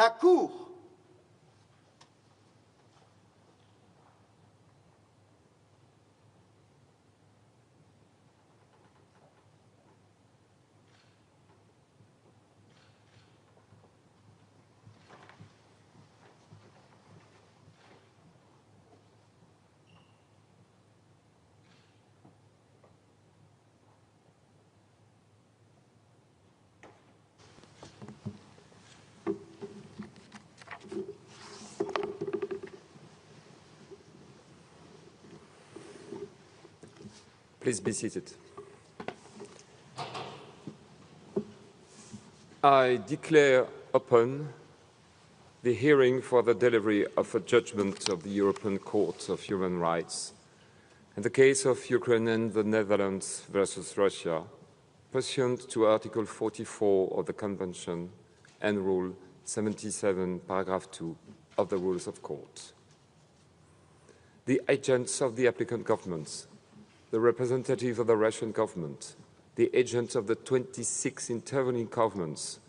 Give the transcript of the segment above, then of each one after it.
La Cour Please be seated. I declare open the hearing for the delivery of a judgment of the European Court of Human Rights in the case of Ukraine and the Netherlands versus Russia, pursuant to Article 44 of the Convention and Rule 77, Paragraph 2 of the Rules of Court. The agents of the applicant governments, the representative of the Russian government, the agents of the 26 intervening governments,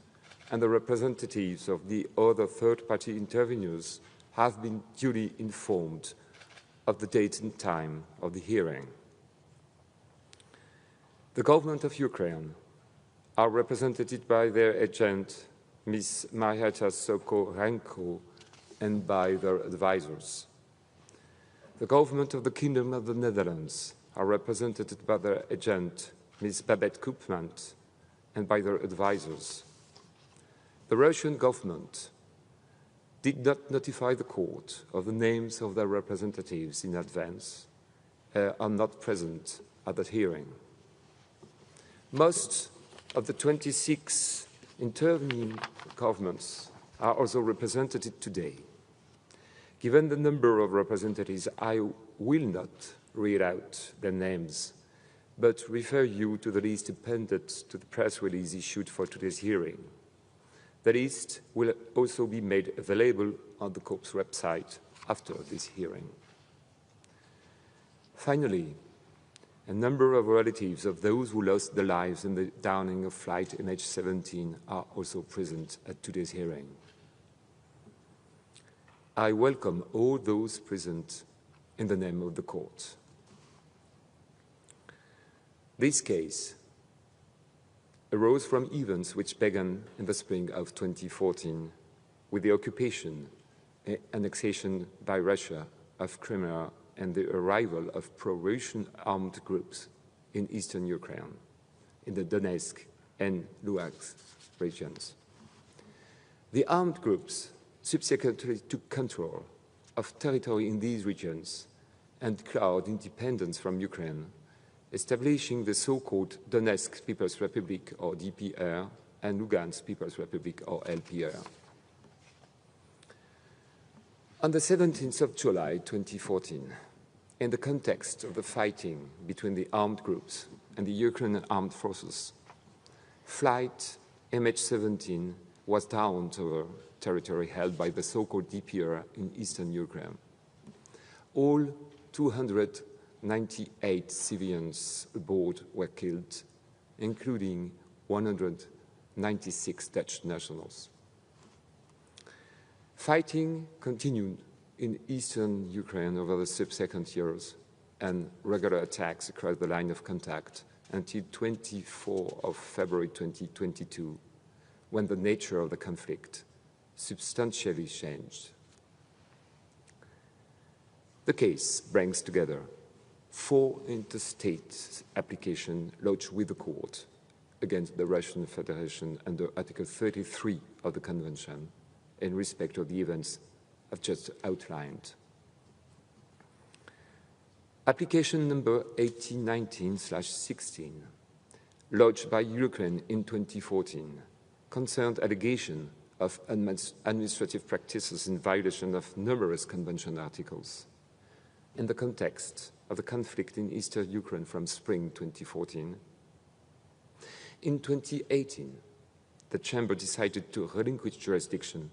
and the representatives of the other third-party interveners have been duly informed of the date and time of the hearing. The government of Ukraine are represented by their agent, Ms. Marietta Sokorenko, and by their advisors. The government of the Kingdom of the Netherlands are represented by their agent, Ms. Babette Koopmans, and by their advisors. The Russian government did not notify the court of the names of their representatives in advance, are not present at the hearing. Most of the 26 intervening governments are also represented today. Given the number of representatives, I will not read out their names, but refer you to the list appended to the press release issued for today's hearing. The list will also be made available on the Court's website after this hearing. Finally, a number of relatives of those who lost their lives in the downing of flight MH17 are also present at today's hearing. I welcome all those present in the name of the Court. This case arose from events which began in the spring of 2014 with the occupation and annexation by Russia of Crimea and the arrival of pro-Russian armed groups in eastern Ukraine, in the Donetsk and Luhansk regions. The armed groups subsequently took control of territory in these regions and declared independence from Ukraine, establishing the so-called Donetsk People's Republic, or DPR, and Lugansk People's Republic, or LPR. On the 17th of July 2014, in the context of the fighting between the armed groups and the Ukrainian armed forces, flight MH17 was downed over territory held by the so-called DPR in eastern Ukraine. All 298 civilians aboard were killed, including 196 Dutch nationals. Fighting continued in eastern Ukraine over the subsequent years and regular attacks across the line of contact until 24 of February 2022, when the nature of the conflict substantially changed. The case brings together 4 interstate applications lodged with the court against the Russian Federation under Article 33 of the Convention in respect of the events I've just outlined. Application number 1819/16, lodged by Ukraine in 2014, concerned allegation of administrative practices in violation of numerous Convention articles in the context of the conflict in eastern Ukraine from spring 2014. In 2018, the Chamber decided to relinquish jurisdiction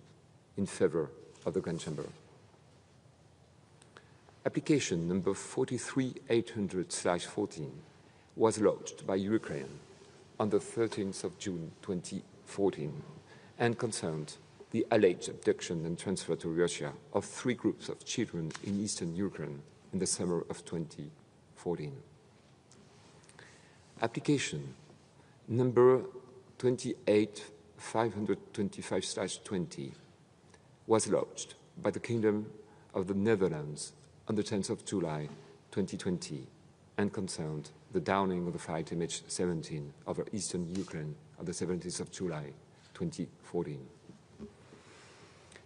in favor of the Grand Chamber. Application number 43800/14 was lodged by Ukraine on the 13th of June 2014 and concerned the alleged abduction and transfer to Russia of 3 groups of children in eastern Ukraine in the summer of 2014. Application number 28525/20 was lodged by the Kingdom of the Netherlands on the 10th of July 2020 and concerned the downing of the fighter MH17 over eastern Ukraine on the 17th of July 2014.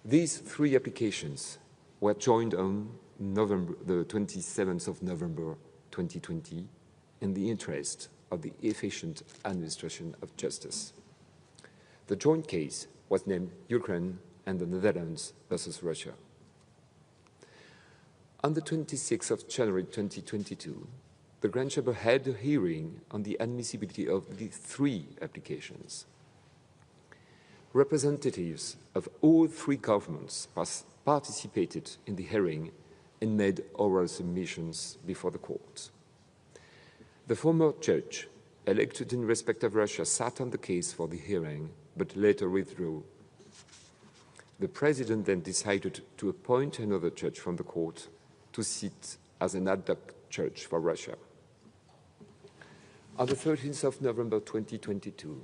These 3 applications were joined on the 27th of November 2020 in the interest of the efficient administration of justice. The joint case was named Ukraine and the Netherlands versus Russia. On the 26th of January 2022, the Grand Chamber held a hearing on the admissibility of the 3 applications. Representatives of all 3 governments participated in the hearing and made oral submissions before the court. The former judge elected in respect of Russia sat on the case for the hearing, but later withdrew. The President then decided to appoint another judge from the court to sit as an ad hoc judge for Russia. On the 13th of November 2022,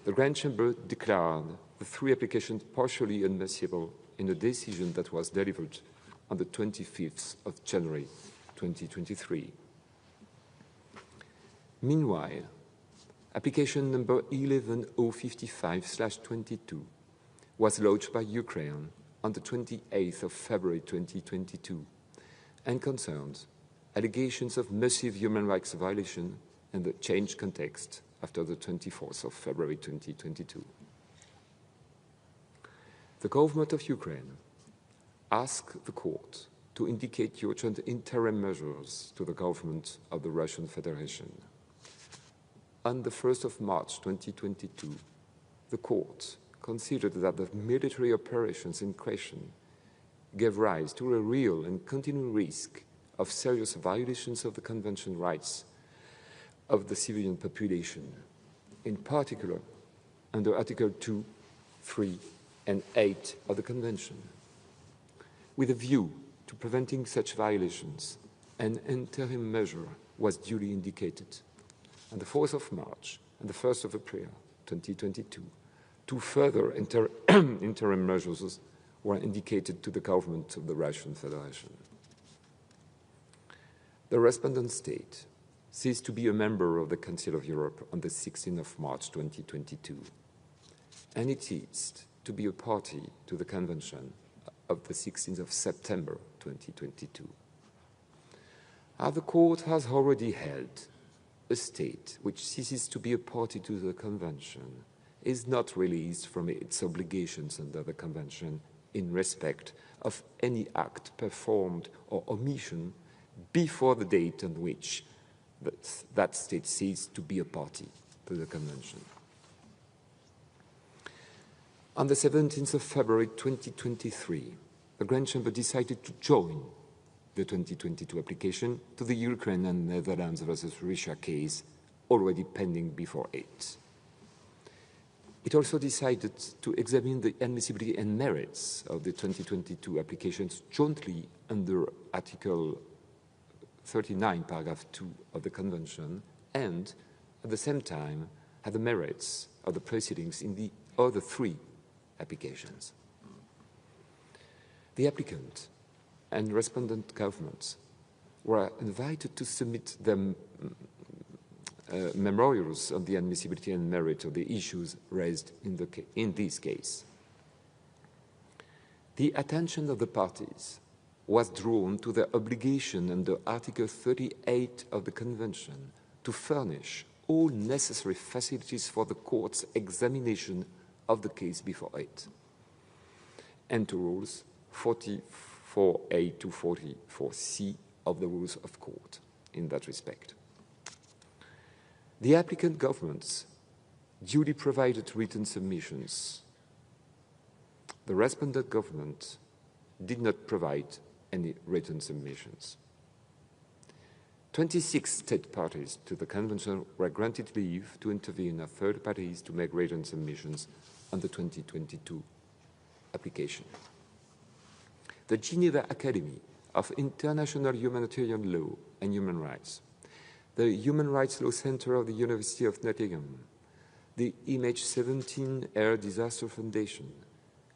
the Grand Chamber declared the 3 applications partially admissible in a decision that was delivered on the 25th of January 2023. Meanwhile, application number 11055/22 was lodged by Ukraine on the 28th of February 2022 and concerned allegations of massive human rights violation and the changed context after the 24th of February 2022. The government of Ukraine asked the court to indicate urgent interim measures to the government of the Russian Federation. On the 1st of March 2022, the court considered that the military operations in question gave rise to a real and continuing risk of serious violations of the Convention rights of the civilian population, in particular under Article 2, 3, and 8 of the Convention. With a view to preventing such violations, an interim measure was duly indicated on the 4th of March and the 1st of April 2022. 2 further interim measures were indicated to the government of the Russian Federation. The respondent state ceased to be a member of the Council of Europe on the 16th of March 2022, and it ceased to be a party to the Convention of the 16th of September 2022. As the court has already held, a state which ceases to be a party to the Convention is not released from its obligations under the Convention in respect of any act performed or omission before the date on which that state ceased to be a party to the Convention. On the 17th of February 2023, the Grand Chamber decided to join the 2022 application to the Ukraine and Netherlands versus Russia case already pending before it. It also decided to examine the admissibility and merits of the 2022 applications jointly under Article 39, paragraph 2 of the Convention, and at the same time had the merits of the proceedings in the other 3 applications. The applicant and respondent governments were invited to submit their memorials on the admissibility and merit of the issues raised in this case. The attention of the parties was drawn to their obligation under Article 38 of the Convention to furnish all necessary facilities for the court's examination of the case before it, and to Rules 44A to 44C of the Rules of Court in that respect. The applicant governments duly provided written submissions. The respondent government did not provide any written submissions. 26 state parties to the Convention were granted leave to intervene as third parties to make written submissions on the 2022 application. The Geneva Academy of International Humanitarian Law and Human Rights, the Human Rights Law Center of the University of Nottingham, the MH17 Air Disaster Foundation,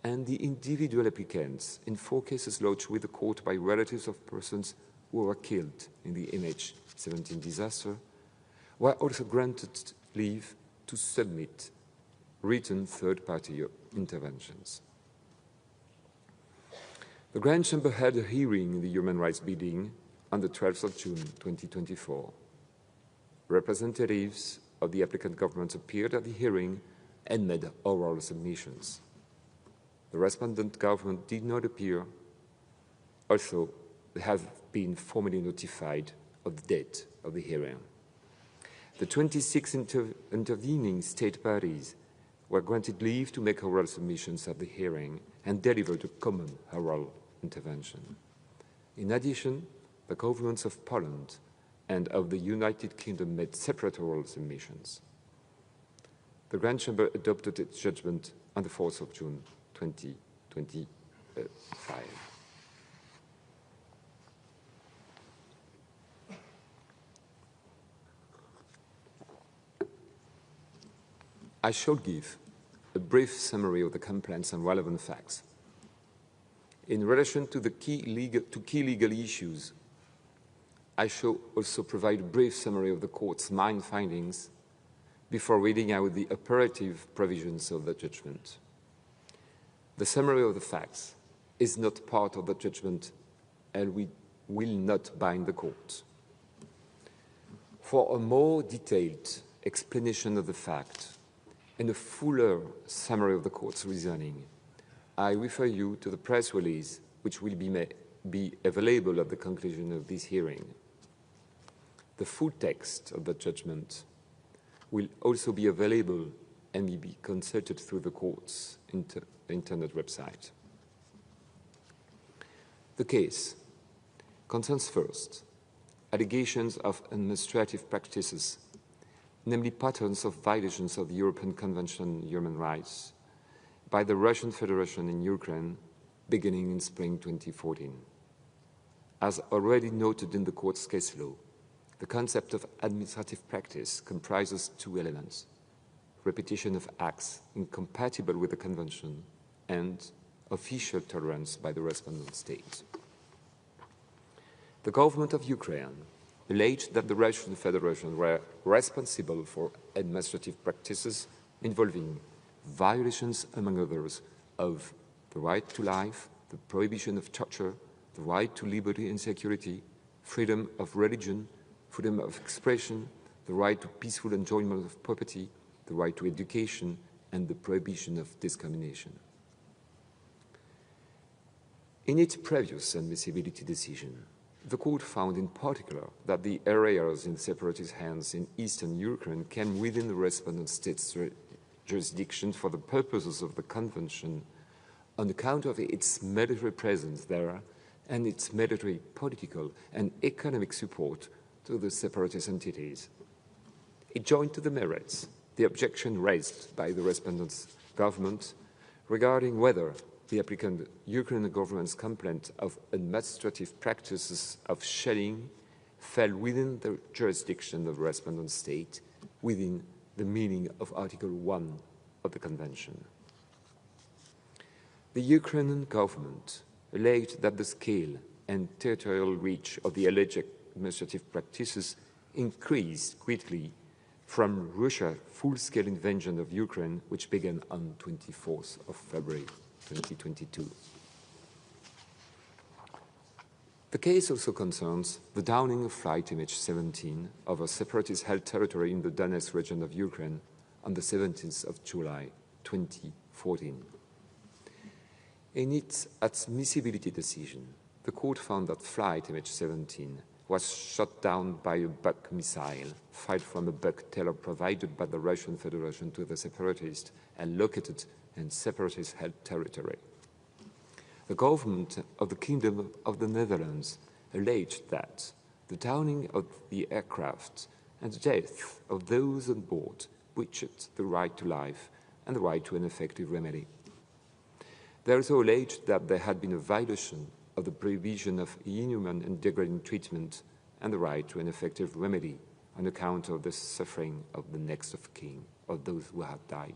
and the individual applicants in 4 cases lodged with the court by relatives of persons who were killed in the MH17 disaster were also granted leave to submit written third-party interventions. The Grand Chamber held a hearing in the Human Rights Building on the 12th of June 2024. Representatives of the applicant governments appeared at the hearing and made oral submissions. The respondent government did not appear, also they have been formally notified of the date of the hearing. The 26 intervening state parties were granted leave to make oral submissions at the hearing and delivered a common oral intervention. In addition, the governments of Poland and of the United Kingdom made separate oral submissions. The Grand Chamber adopted its judgment on the 4th of June 2025. I shall give a brief summary of the complaints and relevant facts. In relation to the key legal issues, I shall also provide a brief summary of the court's main findings before reading out the operative provisions of the judgment. The summary of the facts is not part of the judgment and we will not bind the court. For a more detailed explanation of the fact and a fuller summary of the court's reasoning, I refer you to the press release which will be available at the conclusion of this hearing. The full text of the judgment will also be available and will be consulted through the court's internet website. The case concerns first allegations of administrative practices, namely patterns of violations of the European Convention on Human Rights by the Russian Federation in Ukraine beginning in spring 2014. As already noted in the court's case law, the concept of administrative practice comprises 2 elements: repetition of acts incompatible with the Convention and official tolerance by the respondent state. The government of Ukraine alleged that the Russian Federation were responsible for administrative practices involving violations, among others, of the right to life, the prohibition of torture, the right to liberty and security, freedom of religion, freedom of expression, the right to peaceful enjoyment of property, the right to education, and the prohibition of discrimination. In its previous admissibility decision, the court found in particular that the areas in separatist hands in eastern Ukraine came within the respondent state's jurisdiction for the purposes of the Convention on account of its military presence there and its military, political, and economic support to the separatist entities. It joined to the merits the objection raised by the respondent's government regarding whether the applicant Ukrainian government's complaint of administrative practices of shelling fell within the jurisdiction of the respondent state within the meaning of Article 1 of the Convention. The Ukrainian government alleged that the scale and territorial reach of the alleged administrative practices increased greatly from Russia's full-scale invasion of Ukraine, which began on 24th of February 2022. The case also concerns the downing of flight MH17 over separatist-held territory in the Donetsk region of Ukraine on the 17th of July 2014. In its admissibility decision, the court found that flight MH17 was shot down by a Buk missile fired from a Buk tailor provided by the Russian Federation to the separatists and located in separatist-held territory. The government of the Kingdom of the Netherlands alleged that the downing of the aircraft and the death of those on board breached the right to life and the right to an effective remedy. They also alleged that there had been a violation of the prohibition of inhuman and degrading treatment and the right to an effective remedy on account of the suffering of the next of kin, of those who had died.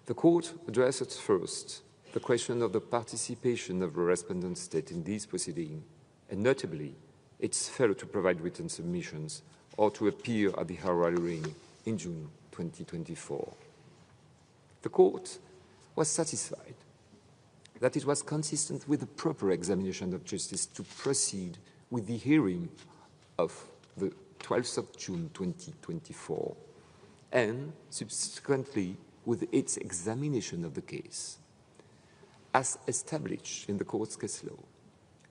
The court addressed first the question of the participation of the respondent state in these proceedings, and notably its failure to provide written submissions or to appear at the oral hearing in June 2024. The court was satisfied that it was consistent with the proper examination of justice to proceed with the hearing of the 12th of June 2024 and subsequently with its examination of the case. As established in the court's case law,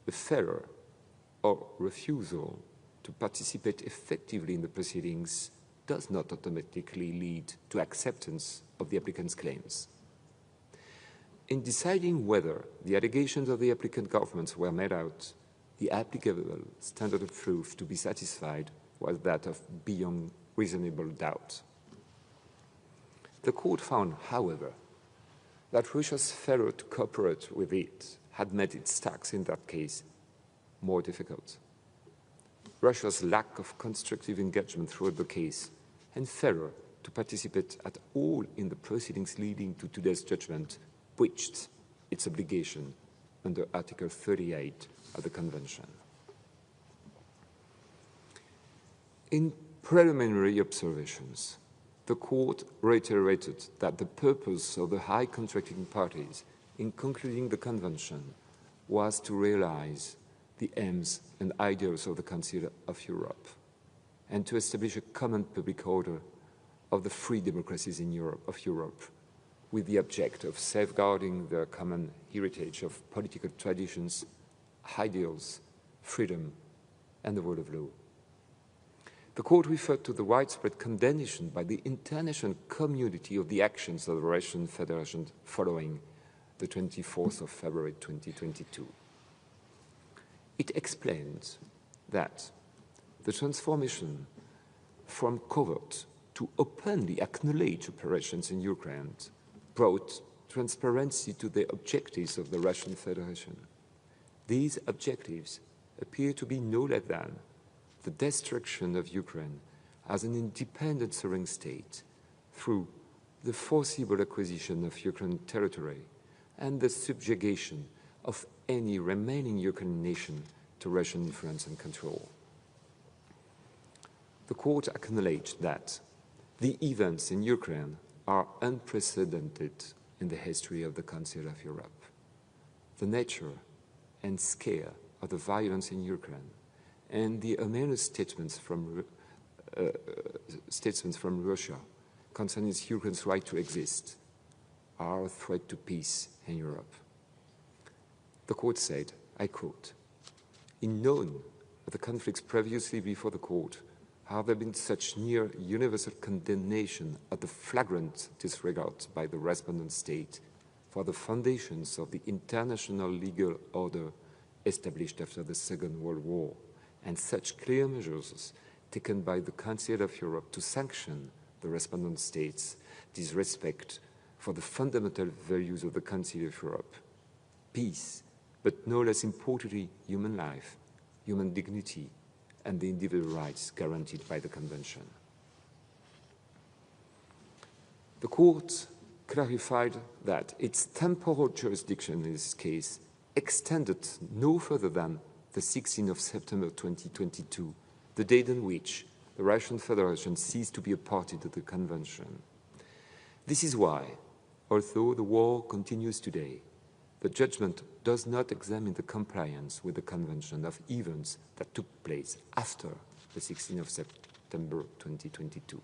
the failure or refusal to participate effectively in the proceedings does not automatically lead to acceptance of the applicant's claims. In deciding whether the allegations of the applicant governments were made out, the applicable standard of proof to be satisfied was that of beyond reasonable doubt. The court found, however, that Russia's failure to cooperate with it had made its task in that case more difficult. Russia's lack of constructive engagement throughout the case and failure to participate at all in the proceedings leading to today's judgment breached its obligation under Article 38 of the Convention. In preliminary observations, the Court reiterated that the purpose of the high contracting parties in concluding the Convention was to realize the aims and ideals of the Council of Europe and to establish a common public order of the free democracies in Europe with the object of safeguarding their common heritage of political traditions, ideals, freedom, and the rule of law. The Court referred to the widespread condemnation by the international community of the actions of the Russian Federation following the 24th of February 2022. It explained that the transformation from covert to openly acknowledged operations in Ukraine brought transparency to the objectives of the Russian Federation. These objectives appear to be no less than the destruction of Ukraine as an independent sovereign state through the forcible acquisition of Ukrainian territory and the subjugation of any remaining Ukrainian nation to Russian influence and control. The Court acknowledged that the events in Ukraine are unprecedented in the history of the Council of Europe. The nature and scale of the violence in Ukraine and the ominous statements from Russia concerning Ukraine's right to exist are a threat to peace in Europe. The Court said, I quote, "In none of the conflicts previously before the Court have there been such near universal condemnation of the flagrant disregard by the respondent state for the foundations of the international legal order established after the Second World War, and such clear measures taken by the Council of Europe to sanction the respondent states' disrespect for the fundamental values of the Council of Europe, peace, but no less importantly, human life, human dignity, and the individual rights guaranteed by the Convention." The Court clarified that its temporal jurisdiction in this case extended no further than the 16th of September 2022, the date on which the Russian Federation ceased to be a party to the Convention. This is why, although the war continues today, the judgment does not examine the compliance with the Convention of events that took place after the 16th of September 2022.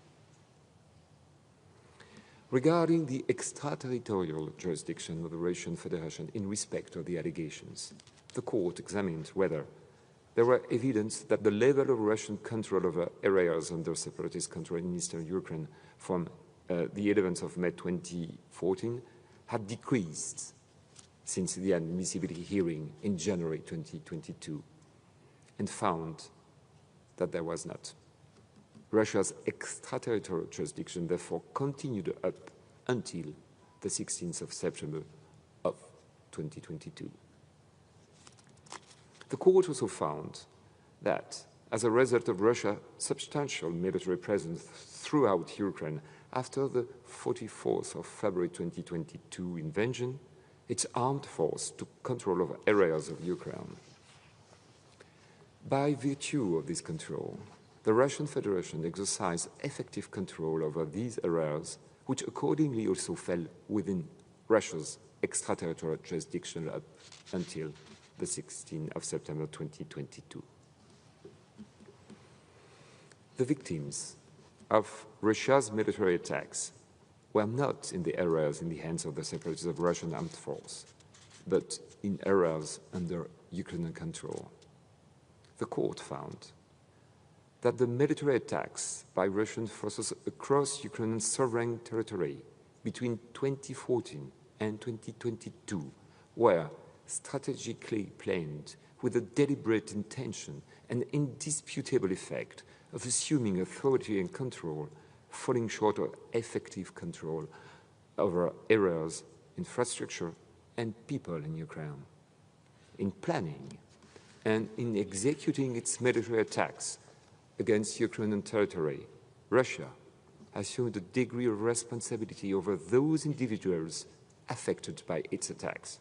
Regarding the extraterritorial jurisdiction of the Russian Federation in respect of the allegations, the Court examined whether there were evidence that the level of Russian control over areas under separatist control in eastern Ukraine from the 11th of May 2014 had decreased since the admissibility hearing in January 2022, and found that there was not. Russia's extraterritorial jurisdiction therefore continued up until the 16th of September of 2022. The court also found that, as a result of Russia's substantial military presence throughout Ukraine after the 24th of February 2022 invasion, its armed force took control of areas of Ukraine. By virtue of this control, the Russian Federation exercised effective control over these areas, which accordingly also fell within Russia's extraterritorial jurisdiction up until the 16th of September 2022. The victims of Russia's military attacks were not in the areas in the hands of the separatists of Russian armed force, but in areas under Ukrainian control. The court found that the military attacks by Russian forces across Ukrainian sovereign territory between 2014 and 2022 were strategically planned with a deliberate intention and indisputable effect of assuming authority and control, falling short of effective control over areas, infrastructure, and people in Ukraine. In planning and in executing its military attacks against Ukrainian territory, Russia assumed a degree of responsibility over those individuals affected by its attacks.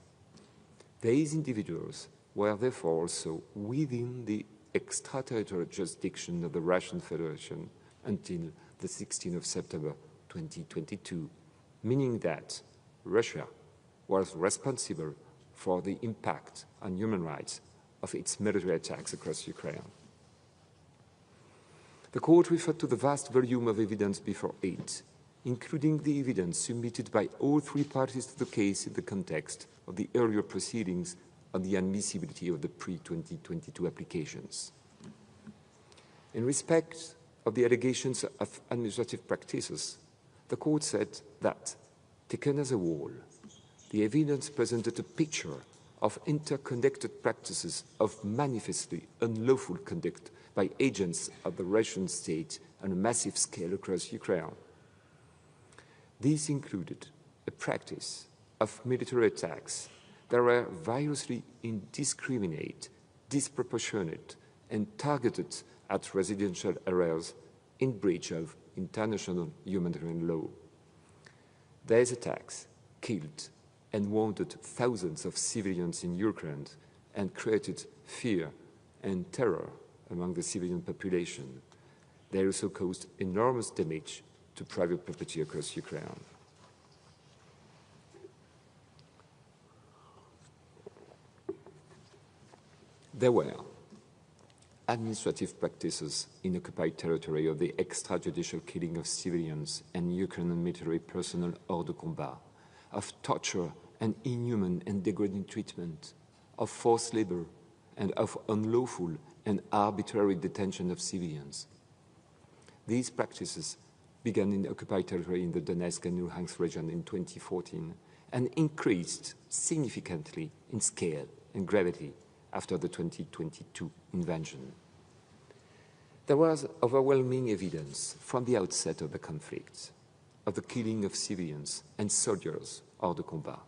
These individuals were therefore also within the extraterritorial jurisdiction of the Russian Federation until the 16th of September 2022, meaning that Russia was responsible for the impact on human rights of its military attacks across Ukraine. The court referred to the vast volume of evidence before it, including the evidence submitted by all three parties to the case in the context of the earlier proceedings on the admissibility of the pre-2022 applications. In respect of the allegations of administrative practices, the court said that, taken as a whole, the evidence presented a picture of interconnected practices of manifestly unlawful conduct by agents of the Russian state on a massive scale across Ukraine. These included a practice of military attacks that were variously indiscriminate, disproportionate, and targeted at residential areas in breach of international humanitarian law. These attacks killed and wounded thousands of civilians in Ukraine and created fear and terror among the civilian population. They also caused enormous damage to private property across Ukraine. There were administrative practices in occupied territory of the extrajudicial killing of civilians and Ukrainian military personnel hors de combat, of torture and inhuman and degrading treatment, of forced labor, and of unlawful and arbitrary detention of civilians. These practices began in occupied territory in the Donetsk and Luhansk region in 2014 and increased significantly in scale and gravity after the 2022 invasion. There was overwhelming evidence from the outset of the conflict of the killing of civilians and soldiers hors de combat.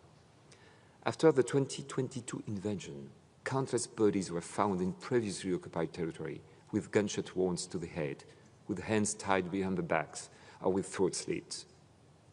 After the 2022 invasion, countless bodies were found in previously occupied territory with gunshot wounds to the head, with hands tied behind the backs, or with throat slits.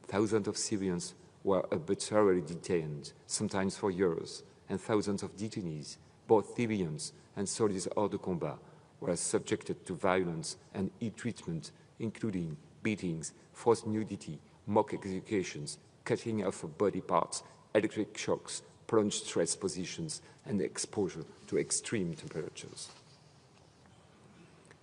Thousands of civilians were arbitrarily detained, sometimes for years, and thousands of detainees, both civilians and soldiers hors de combat, were subjected to violence and ill-treatment, including beatings, forced nudity, mock executions, cutting off of body parts, electric shocks, prolonged stress positions, and exposure to extreme temperatures.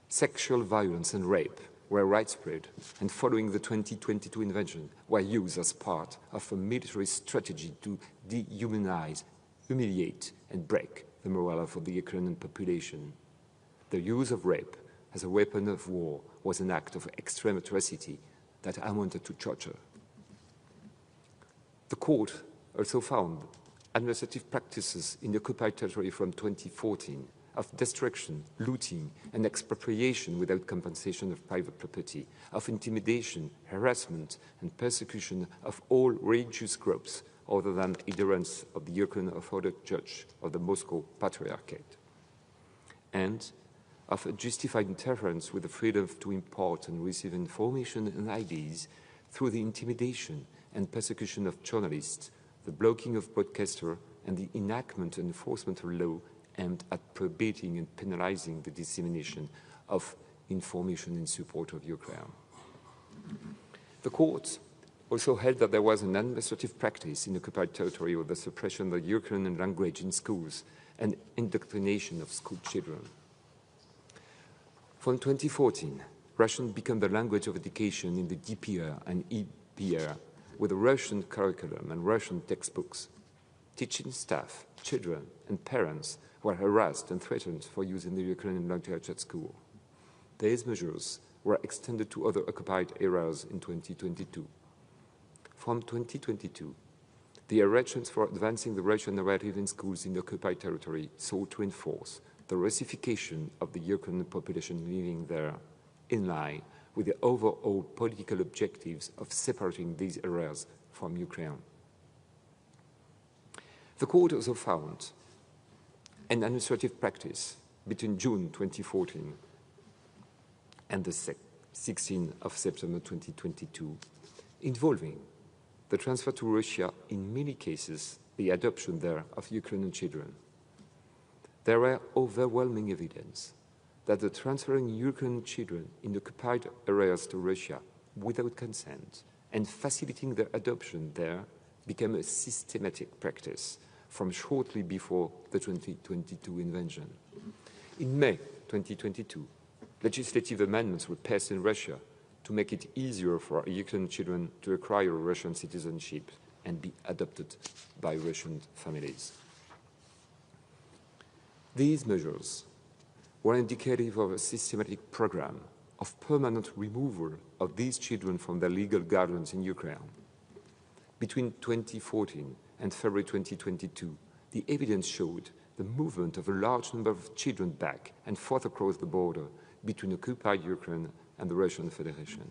Sexual violence and rape were widespread, and following the 2022 invasion, were used as part of a military strategy to dehumanize, humiliate, and break the morale of the Ukrainian population. The use of rape as a weapon of war was an act of extreme atrocity that amounted to torture. The court also found administrative practices in the occupied territory from 2014 of destruction, looting, and expropriation without compensation of private property, of intimidation, harassment, and persecution of all religious groups other than adherents of the Ukraine Orthodox Church of the Moscow Patriarchate, and of a justified interference with the freedom to import and receive information and ideas through the intimidation and persecution of journalists, the blocking of broadcasters, and the enactment and enforcement of law aimed at prohibiting and penalizing the dissemination of information in support of Ukraine. The court also held that there was an administrative practice in occupied territory of the suppression of the Ukrainian language in schools and indoctrination of school children. From 2014, Russian became the language of education in the DPR and EPR with a Russian curriculum and Russian textbooks. Teaching staff, children, and parents were harassed and threatened for using the Ukrainian language at school. These measures were extended to other occupied areas in 2022. From 2022, the arrangements for advancing the Russian narrative in schools in the occupied territory sought to enforce the Russification of the Ukrainian population living there, in line with the overall political objectives of separating these areas from Ukraine. The court also found an administrative practice between June 2014 and the 16th of September 2022 involving the transfer to Russia, in many cases, the adoption there of Ukrainian children. There were overwhelming evidence that the transferring Ukrainian children in occupied areas to Russia without consent and facilitating their adoption there became a systematic practice from shortly before the 2022 invasion. In May 2022, legislative amendments were passed in Russia to make it easier for Ukrainian children to acquire Russian citizenship and be adopted by Russian families. These measures were indicative of a systematic program of permanent removal of these children from their legal guardians in Ukraine. Between 2014 and February 2022, the evidence showed the movement of a large number of children back and forth across the border between occupied Ukraine and the Russian Federation.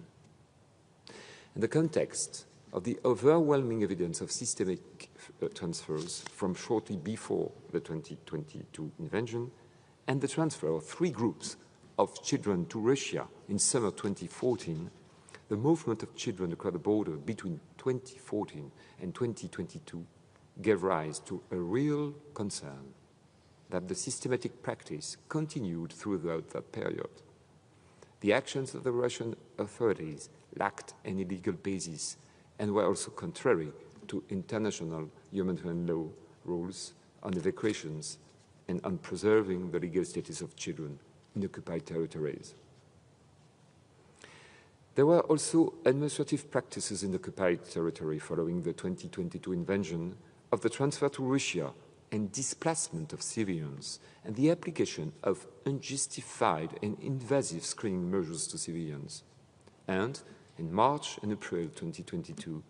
In the context of the overwhelming evidence of systemic transfers from shortly before the 2022 invasion and the transfer of 3 groups of children to Russia in summer 2014, the movement of children across the border between 2014 and 2022 gave rise to a real concern that the systematic practice continued throughout that period. The actions of the Russian authorities lacked any legal basis and were also contrary to international humanitarian law rules on evacuations and on preserving the legal status of children in occupied territories. There were also administrative practices in occupied territory following the 2022 invasion of the transfer to Russia and displacement of civilians and the application of unjustified and invasive screening measures to civilians, and in March and April 2022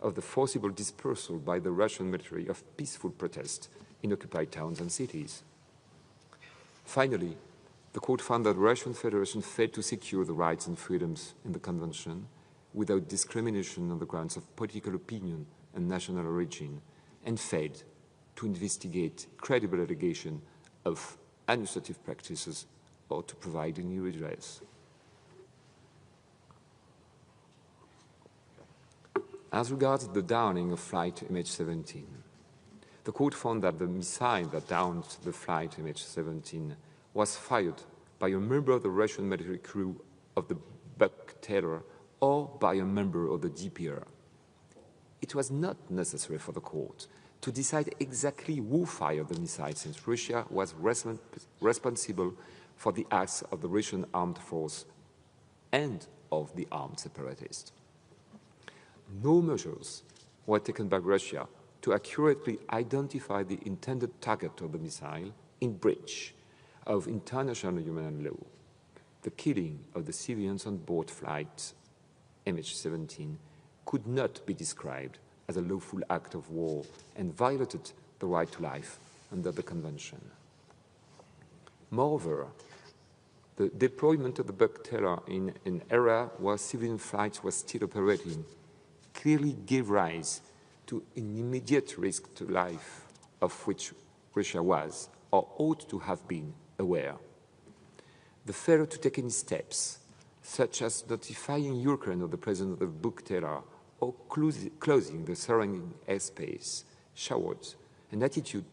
of the forcible dispersal by the Russian military of peaceful protest in occupied towns and cities. Finally, the court found that the Russian Federation failed to secure the rights and freedoms in the Convention without discrimination on the grounds of political opinion and national origin, and failed to investigate credible allegation of administrative practices or to provide any redress. As regards the downing of flight MH17, the court found that the missile that downed the flight MH17 was fired by a member of the Russian military crew of the Buck-Taylor or by a member of the DPR. It was not necessary for the court to decide exactly who fired the missile, since Russia was responsible for the acts of the Russian armed force and of the armed separatists. No measures were taken by Russia to accurately identify the intended target of the missile in breach of international human law. The killing of the civilians on board flight MH17 could not be described as a lawful act of war and violated the right to life under the Convention. Moreover, the deployment of the buck-terror in an era where civilian flights were still operating clearly gave rise to an immediate risk to life of which Russia was, or ought to have been, aware. The failure to take any steps, such as notifying Ukraine of the presence of the buck-terror or closing the surrounding airspace, showed an attitude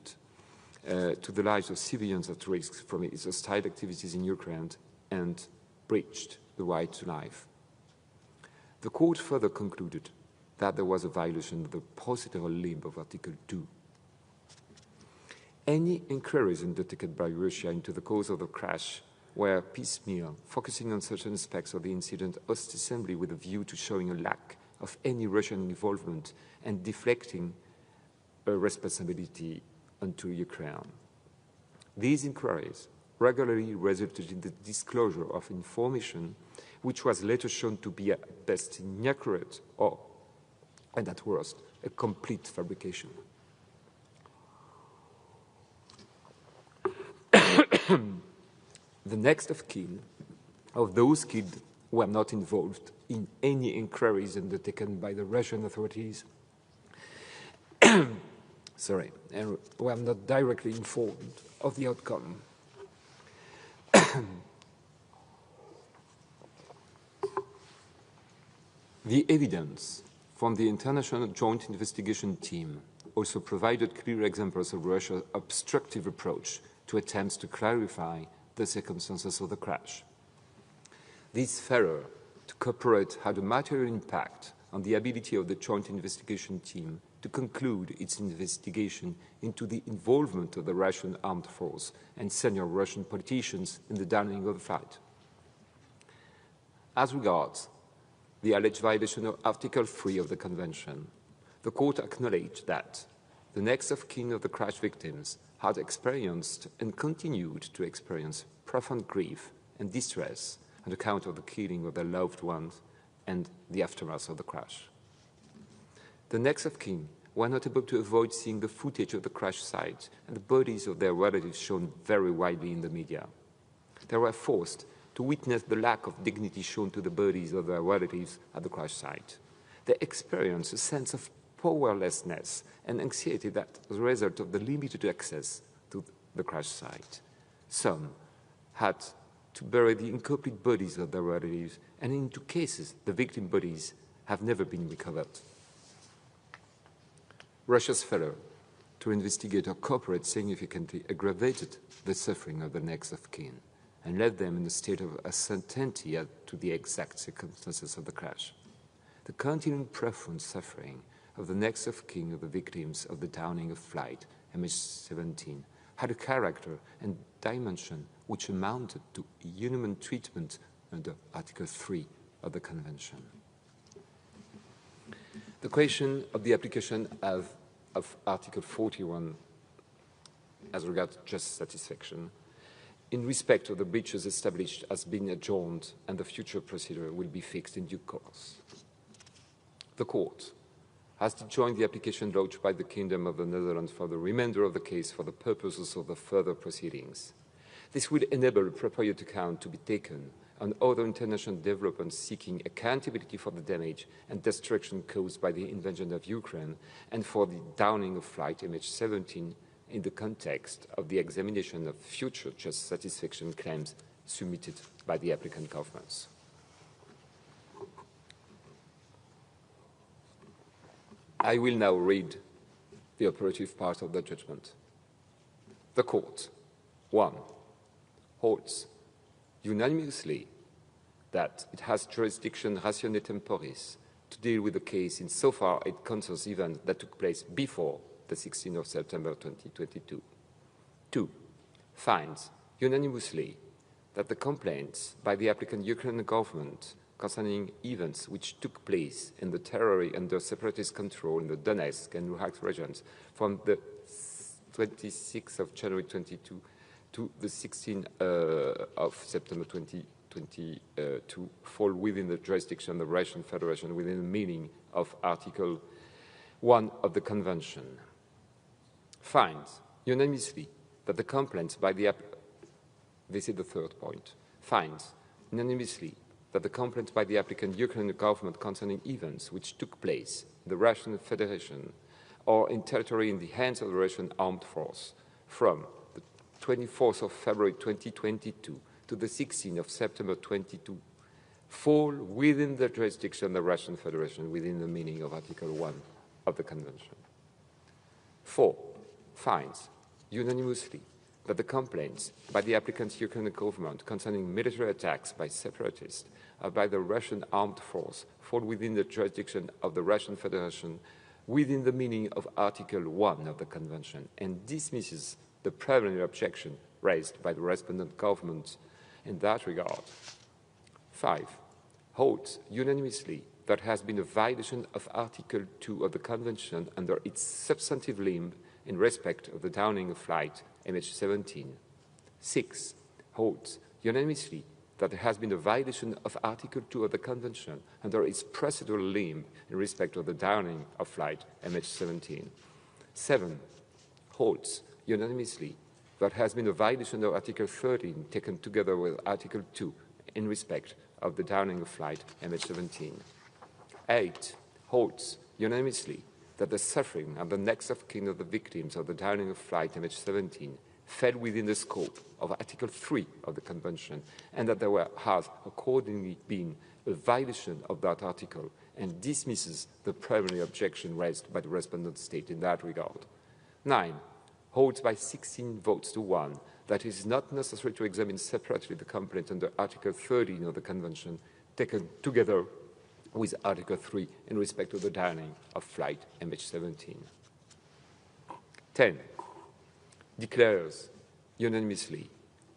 to the lives of civilians at risk from its hostile activities in Ukraine and breached the right to life. The court further concluded that there was a violation of the procedural limb of Article 2. Any inquiries undertaken by Russia into the cause of the crash were piecemeal, focusing on certain aspects of the incident ostensibly with a view to showing a lack of any Russian involvement and deflecting a responsibility onto Ukraine. These inquiries regularly resulted in the disclosure of information which was later shown to be at best inaccurate or, and at worst, a complete fabrication. The next of kin of those killed were not involved in any inquiries undertaken by the Russian authorities and were not directly informed of the outcome. The evidence from the International Joint Investigation Team also provided clear examples of Russia's obstructive approach to attempts to clarify the circumstances of the crash. This failure to cooperate had a material impact on the ability of the Joint Investigation Team to conclude its investigation into the involvement of the Russian armed force and senior Russian politicians in the downing of the flight. As regards the alleged violation of Article 3 of the Convention, the Court acknowledged that the next of kin of the crash victims had experienced and continued to experience profound grief and distress on account of the killing of their loved ones and the aftermath of the crash. The next of kin were not able to avoid seeing the footage of the crash site and the bodies of their relatives shown very widely in the media. They were forced to witness the lack of dignity shown to the bodies of their relatives at the crash site. They experienced a sense of powerlessness and anxiety that was a result of the limited access to the crash site. Some had to bury the incomplete bodies of their relatives, and in 2 cases, the victim bodies have never been recovered. Russia's failure to investigate or cooperate significantly aggravated the suffering of the next of kin and led them in a state of uncertainty as to the exact circumstances of the crash. The continuing profound suffering of the next of kin of the victims of the downing of flight MH17 had a character and dimension which amounted to inhuman treatment under Article 3 of the Convention. The question of the application of Article 41 as regards just satisfaction in respect of the breaches established as being adjourned and the future procedure will be fixed in due course. The Court has to join the application lodged by the Kingdom of the Netherlands for the remainder of the case for the purposes of the further proceedings. This will enable appropriate account to be taken on other international developments seeking accountability for the damage and destruction caused by the invasion of Ukraine and for the downing of flight MH17 in the context of the examination of future just satisfaction claims submitted by the applicant governments. I will now read the operative part of the judgment. The Court, 1, holds unanimously that it has jurisdiction ratione temporis to deal with the case insofar it concerns events that took place before the 16th of September 2022. 2, finds unanimously that the complaints by the applicant Ukrainian government concerning events which took place in the territory under separatist control in the Donetsk and Luhansk regions from the 26th of January 22 to the 16th of September 2022 fall within the jurisdiction of the Russian Federation within the meaning of Article 1 of the Convention. Finds unanimously that the complaints by the this is the third point, finds unanimously that the complaint by the applicant Ukrainian government concerning events which took place in the Russian Federation or in territory in the hands of the Russian armed force from the 24th of February 2022 to the 16th of September 2022 fall within the jurisdiction of the Russian Federation within the meaning of Article 1 of the Convention. 4. Finds unanimously that the complaints by the applicant's Ukrainian government concerning military attacks by separatists or by the Russian armed force fall within the jurisdiction of the Russian Federation within the meaning of Article 1 of the Convention and dismisses the preliminary objection raised by the respondent government in that regard. 5. Holds unanimously that has been a violation of Article 2 of the Convention under its substantive limb in respect of the downing of flight MH17. 6. Holds unanimously that there has been a violation of Article 2 of the Convention under its procedural limb in respect of the downing of flight MH17. 7. Holds unanimously that has been a violation of Article 13 taken together with Article 2 in respect of the downing of flight MH17. 8. Holds unanimously that the suffering and the next of kin of the victims of the downing of flight MH17 fell within the scope of Article 3 of the Convention and that there has accordingly been a violation of that article and dismisses the preliminary objection raised by the respondent state in that regard. 9. Holds by 16 votes to 1 that it is not necessary to examine separately the complaint under Article 13 of the Convention taken together with Article 3 in respect of the downing of flight MH17. 10. Declares unanimously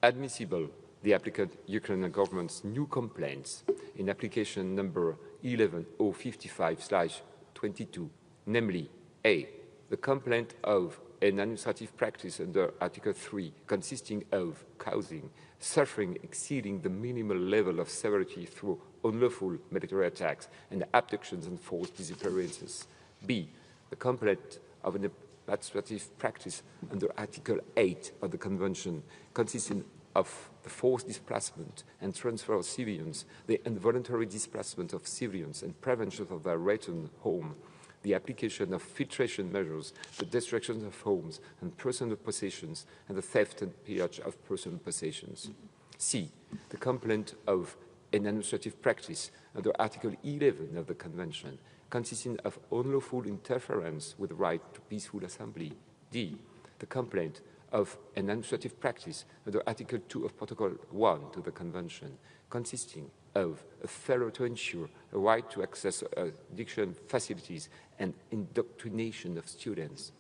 admissible the applicant Ukrainian government's new complaints in application number 11055/22, namely A. The complaint of an administrative practice under Article 3 consisting of causing suffering exceeding the minimal level of severity through unlawful military attacks and abductions and forced disappearances. B. The complaint of an administrative practice under Article 8 of the Convention consisting of the forced displacement and transfer of civilians, the involuntary displacement of civilians and prevention of their return home, the application of filtration measures, the destruction of homes and personal possessions, and the theft and pillage of personal possessions. C. The complaint of an administrative practice under Article 11 of the Convention, consisting of unlawful interference with the right to peaceful assembly. D. The complaint of an administrative practice under Article 2 of Protocol 1 to the Convention, consisting of a failure to ensure a right to access education facilities and indoctrination of students.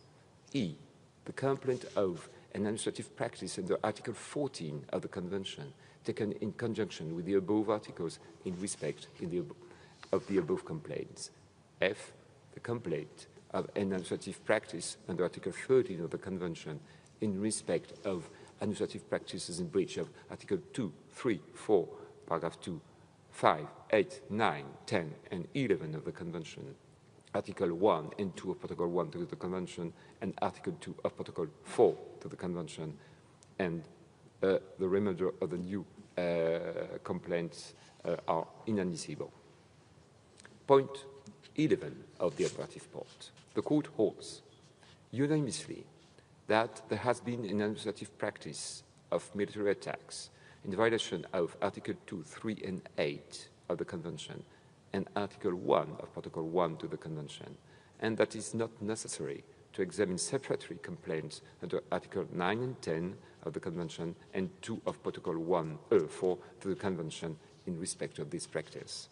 E. The complaint of an administrative practice under Article 14 of the Convention, taken in conjunction with the above articles in respect of the above complaints. F. The complaint of an administrative practice under Article 13 of the Convention in respect of administrative practices in breach of Article 2, 3, 4, paragraph 2, 5, 8, 9, 10, and 11 of the Convention, Article 1 and 2 of Protocol 1 to the Convention, and Article 2 of Protocol 4 to the Convention, and the remainder of the new complaints are inadmissible. Point 11 of the operative part. The Court holds unanimously that there has been an administrative practice of military attacks in violation of Article 2, 3, and 8 of the Convention and Article 1 of Protocol 1 to the Convention, and that it is not necessary to examine separately complaints under Article 9 and 10 of the Convention and 2 of Protocol 4 to the Convention in respect of this practice.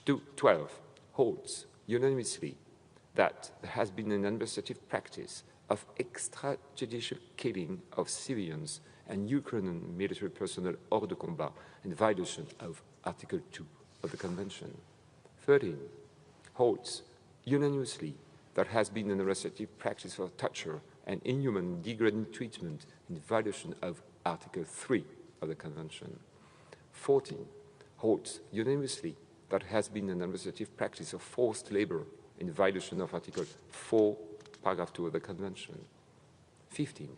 12 holds unanimously that there has been an administrative practice of extrajudicial killing of civilians and Ukrainian military personnel hors de combat in violation of Article 2 of the Convention. 13 holds unanimously there has been an administrative practice of torture and inhuman degrading treatment in violation of Article 3 of the Convention. 14 holds unanimously there has been an administrative practice of forced labor in violation of Article 4, paragraph 2 of the Convention. 15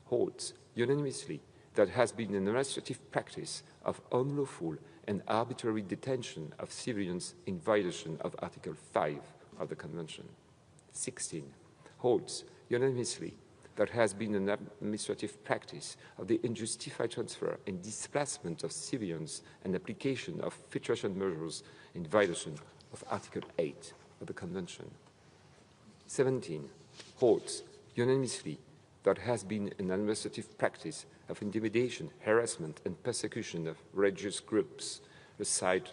holds unanimously there has been an administrative practice of unlawful and arbitrary detention of civilians in violation of Article 5 of the Convention. 16. Holds unanimously there has been an administrative practice of the unjustified transfer and displacement of civilians and application of filtration measures in violation of Article 8 of the Convention. 17. Holds unanimously there has been an administrative practice of intimidation, harassment, and persecution of religious groups, aside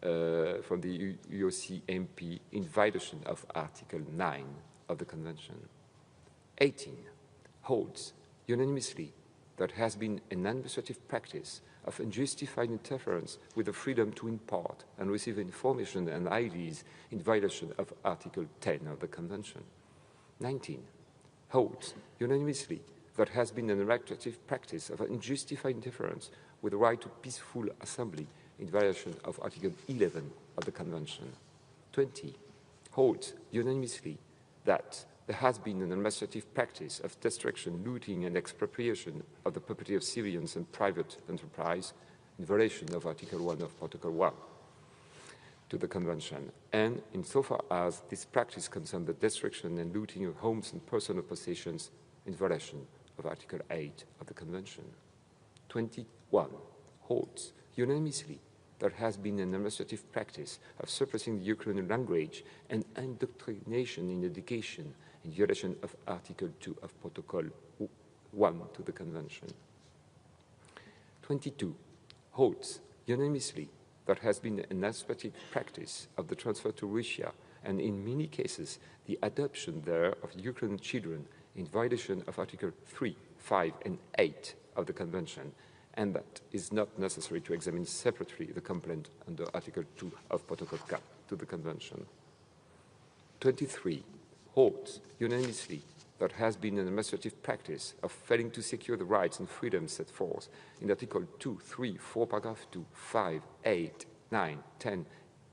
from the UOC MP, in violation of Article 9 of the Convention. 18. Holds unanimously there has been an administrative practice of unjustified interference with the freedom to impart and receive information and ideas in violation of Article 10 of the Convention. 19. Holds unanimously there has been an administrative practice of unjustified interference with the right to peaceful assembly in violation of Article 11 of the Convention. 20. Holds unanimously that there has been an administrative practice of destruction, looting, and expropriation of the property of civilians and private enterprise in violation of Article 1 of Protocol 1 to the Convention, and insofar as this practice concerns the destruction and looting of homes and personal possessions in violation of Article 8 of the Convention. 21. Holds unanimously there has been an administrative practice of suppressing the Ukrainian language and indoctrination in education in violation of Article 2 of Protocol 1 to the Convention. 22. Holds unanimously there has been an administrative practice of the transfer to Russia and, in many cases, the adoption there of Ukrainian children in violation of Article 3, 5, and 8 of the Convention, and that is not necessary to examine separately the complaint under Article 2 of Protocol 4 to the Convention. 23. Holds unanimously there has been an administrative practice of failing to secure the rights and freedoms set forth in Article 2, 3, 4, paragraph 2, 5, 8, 9, 10,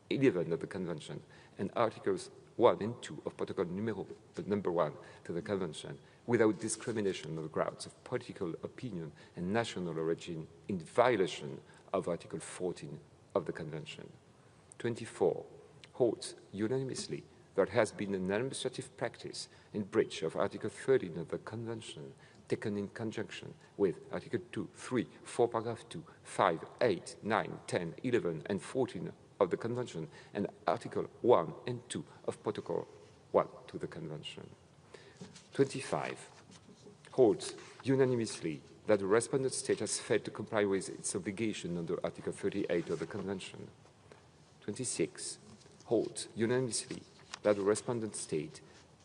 11 of the Convention, and Articles 1 and 2 of Protocol number 1 to the Convention, without discrimination on the grounds of political opinion and national origin, in violation of Article 14 of the Convention. 24. Holds unanimously there has been an administrative practice in breach of Article 13 of the Convention, taken in conjunction with Article 2, 3, 4, paragraph 2, 5, 8, 9, 10, 11, and 14 of the Convention, and Article 1 and 2 of Protocol 1 to the Convention. 25. Holds unanimously that the respondent state has failed to comply with its obligation under Article 38 of the Convention. 26. Holds unanimously that the respondent state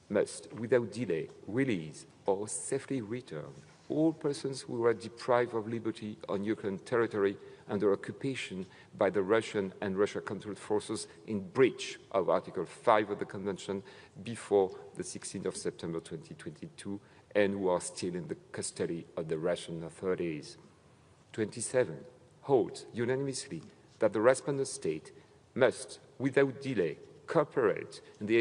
must, without delay, release or safely return all persons who were deprived of liberty on Ukrainian territory under occupation by the Russian and Russia-controlled forces in breach of Article 5 of the Convention before the 16th of September 2022, and who are still in the custody of the Russian authorities. 27. Holds unanimously that the respondent state must, without delay, cooperate in the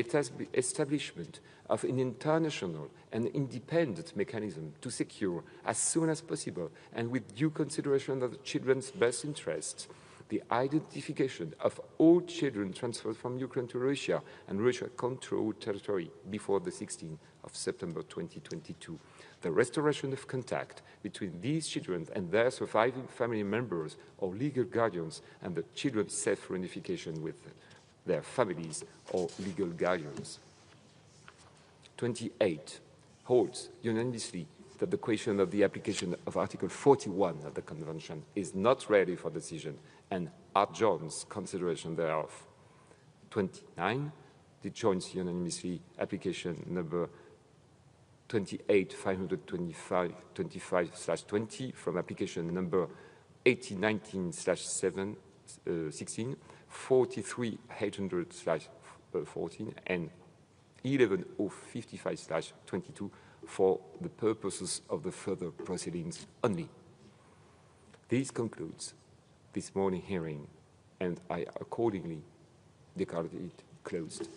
establishment of an international and independent mechanism to secure, as soon as possible and with due consideration of the children's best interests, the identification of all children transferred from Ukraine to Russia and Russia-controlled territory before the 16th of September 2022, the restoration of contact between these children and their surviving family members or legal guardians, and the children's safe reunification with their families or legal guardians. 28. Holds unanimously that the question of the application of Article 41 of the Convention is not ready for decision and adjourns consideration thereof. 29. Joins unanimously application number 28/525/20 from application number 8019/16, 43/800/14, and 11055/22 for the purposes of the further proceedings only. This concludes this morning hearing, and I accordingly declare it closed.